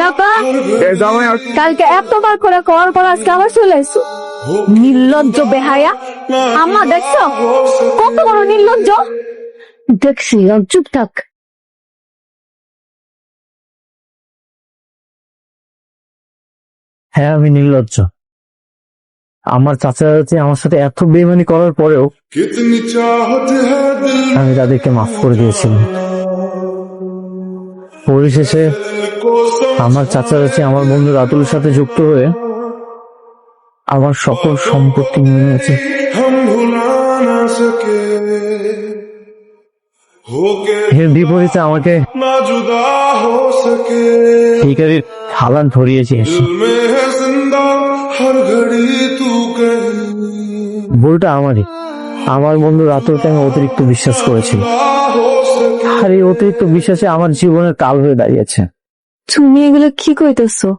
আপা কালকে এতবার করে কল কর আজকে আবার চলে এসো নির্লজ্জ বেহায়া আম্মা দেখছো কত বড় নির্লজ্জ দেখছি চুপ থাক হ্যাঁ আমি নির্লজ্জ। আমার চাচা চাচি আমার সাথে এত বেইমানি করার পরেও আমি তাদেরকে মাফ করে দিয়েছিলাম। পরিশেষে আমার চাচা চাচি আমার বন্ধু রাতুলের সাথে যুক্ত হয়ে আমার সকল সম্পত্তি নিয়ে নিয়েছে। এর বিপরীতে আমাকে ভিখারির হালান ধরিয়েছে। ভুলটা আমারই। আমার বন্ধু রাতুলকে আমি অতিরিক্ত বিশ্বাস করেছি, আর এই অতিরিক্ত বিশ্বাসে আমার জীবনের কাল হয়ে দাঁড়িয়েছে। তুমি এগুলো কি কইতেছো?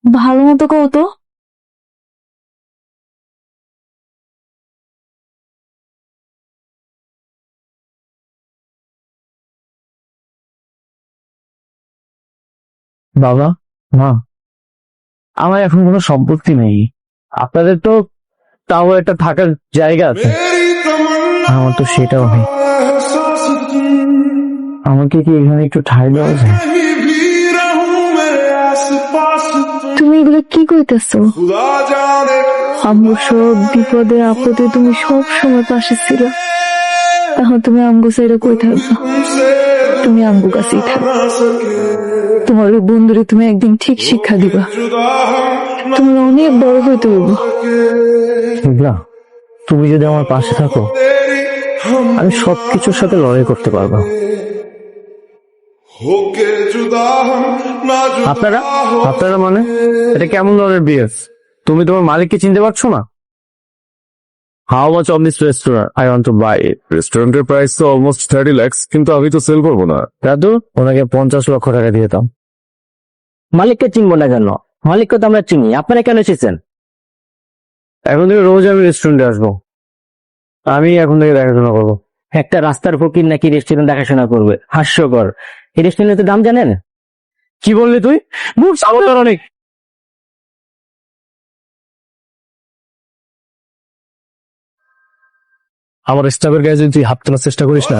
ভালো মতো কও তো। বাবা মা, আমার এখন কোনো সম্পত্তি নেই। আপনাদের তো তাও একটা থাকার জায়গা আছে, আমার তো সেটাও নেই। আমাকে কি এখানে একটু ঠাঁই দেওয়া যায়? তুমি এগুলো কি কইতেছো? আম্মু সব বিপদে আপদে তুমি সব সময় পাশে ছিল, এখন তুমি আমগো সাইডে কই থাকবা? তুমি আমগো কাছেই থাকবা। তোমার ওই বন্ধুরে তুমি একদিন ঠিক শিক্ষা দিবা, তোমার অনেক বড় হইতে হইব। তুমি যদি আমার পাশে থাকো আমি সবকিছুর সাথে লড়াই করতে পারবো। আপনারা আপনারা মানে এটা কেমন ধরনের বিয়ে? তুমি তোমার মালিককে চিনতে পারছো না? How much of this restaurant? I want to buy it. Restaurant price তো almost 30 lakhs, কিন্তু আমি তো সেল করবো না। দাদু ওনাকে 50 লক্ষ টাকা দিয়ে দাও। মালিককে চিনবো না কেন? মালিককে তো আমরা চিনি, আপনারা কেন এসেছেন? এখন থেকে রোজ আমি রেস্টুরেন্টে আসবো, আমি এখন থেকে দেখাশোনা করবো। একটা রাস্তার ফকির নাকি রেস্টুরেন্ট দেখাশোনা করবে? হাস্যকর। এই রেস্টুরেন্টের দাম জানেন? কি বললি তুই? মুখ সাবধান অনেক। আমার স্টাফের গায়ে যদি তুই হাত তোলার চেষ্টা করিস না,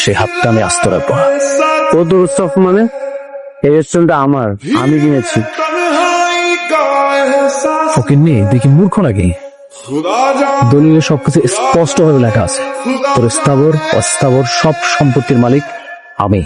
সে হাতটা আমি আস্ত রাখবো। কত স্টাফ মানে? এই রেস্টুরেন্টটা আমার, আমি কিনেছি। ফকিন্নি দেখি মূর্খ নাকি? দলিলে সবকিছু স্পষ্ট ভাবে লেখা আছে, তোর স্থাবর অস্থাবর সব সম্পত্তির মালিক আমি।